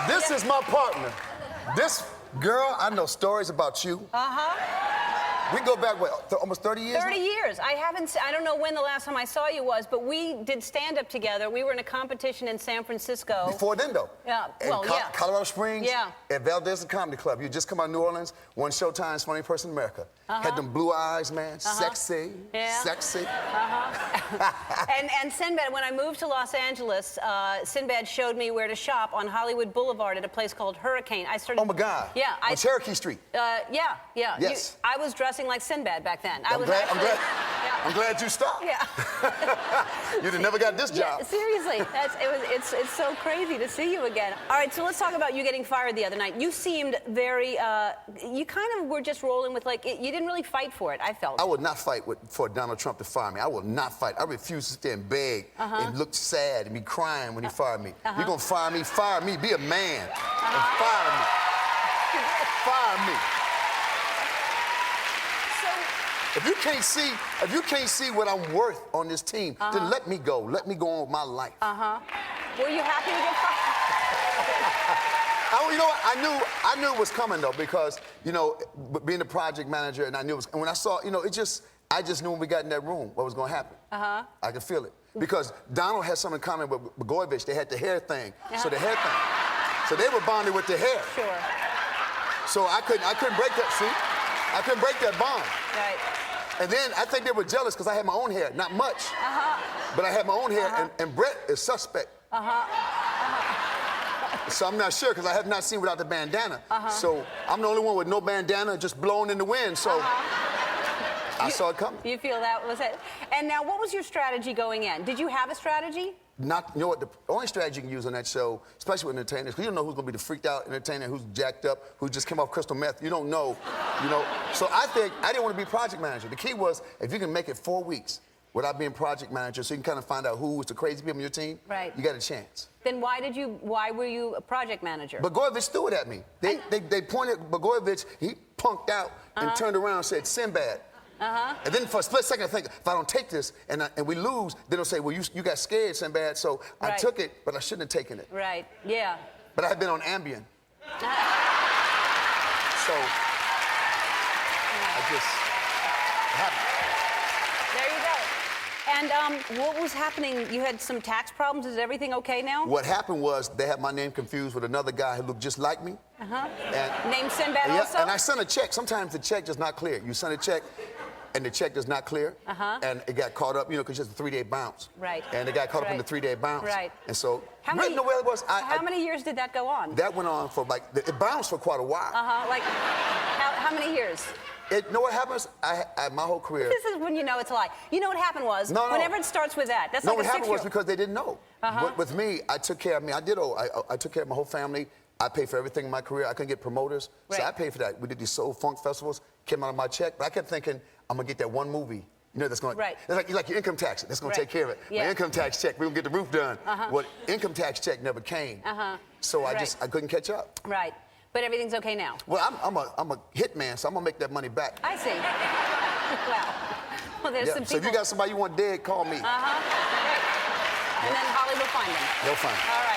This is my partner. This girl, I know stories about you. We go back, what, almost 30 years? 30 years. I don't know when the last time I saw you was, but we did stand-up together. We were in a competition in San Francisco. Before then, though. Yeah, well, in Colorado Springs. Yeah. At Valdez Comedy Club. You just come out of New Orleans, won Showtime's Funny Person in America. Had them blue eyes, man. Sexy. Yeah. Sexy. And Sinbad, when I moved to Los Angeles, Sinbad showed me where to shop on Hollywood Boulevard at a place called Hurricane. I started. Oh my God. Yeah. On Cherokee Street. Yeah. Yes. I was dressing like Sinbad back then. I'm glad you stopped. Yeah. You'd have never got this job. Yeah, seriously, it's so crazy to see you again. All right, so let's talk about you getting fired the other night. You seemed very, you kind of were just rolling with, like, you didn't really fight for it, I felt. I would not fight for Donald Trump to fire me. I will not fight. I refuse to stay and beg and look sad and be crying when he fired me. You're going to fire me, be a man, and fire me. Fire me. If you can't see what I'm worth on this team, then let me go. Let me go on with my life. Were you happy to get fired? You know what? I knew it was coming though, because being the project manager, and I knew it was. And when I saw, I just knew when we got in that room what was going to happen. I could feel it because Donald had something in common with Blagojevich. They had the hair thing, so the hair thing. So they were bonded with the hair. Sure. So I couldn't break that. See, I couldn't break that bond. Right. And then I think they were jealous because I had my own hair, not much, but I had my own hair, and Brett is suspect. So I'm not sure because I have not seen without the bandana. So I'm the only one with no bandana, just blowing in the wind. So I saw it coming. You feel that was it? And now, what was your strategy going in? Did you have a strategy? You know what? The only strategy you can use on that show, especially with entertainers, because you don't know who's going to be the freaked out entertainer, who's jacked up, who just came off crystal meth. You don't know, So I think I didn't want to be project manager. The key was if you can make it 4 weeks without being project manager, so you can kind of find out who was the crazy people on your team. Right. You got a chance. Then why were you a project manager? Blagojevich threw it at me. They pointed at Blagojevich. He punked out and turned around and said, Sinbad. And then for a split second, I think, if I don't take this and we lose, then they'll say, well, you got scared, Sinbad, so I took it, but I shouldn't have taken it. Right, yeah. But I had been on Ambien. So I just happened. There you go. And what was happening? You had some tax problems. Is everything okay now? What happened was they had my name confused with another guy who looked just like me. Named Sinbad also? And I sent a check. Sometimes the check does not clear. You send a check, and the check does not clear, and it got caught up, because it's a 3-day bounce. Right. And it got caught up in the 3-day bounce. Right. And so, how many years did that go on? That went on for it bounced for quite a while. Like, how many years? You know what happens? My whole career. This is when you know it's a lie. You know what happened was, whenever it starts with that, that's like a 6-year-old. What happened was because they didn't know. With me, I took care of me. I took care of my whole family. I paid for everything in my career. I couldn't get promoters, so I paid for that. We did these soul funk festivals, came out of my check, but I kept thinking, I'm gonna get that one movie, that's gonna, it's like your income tax, that's gonna take care of it. Yeah. My income tax check, we're gonna get the roof done. Well, income tax check never came, so I couldn't catch up. Right, but everything's okay now. Well, I'm a hit man, so I'm gonna make that money back. I see. Well, there's some people. So if you got somebody you want dead, call me. And then Holly will find them. They'll find them. All right.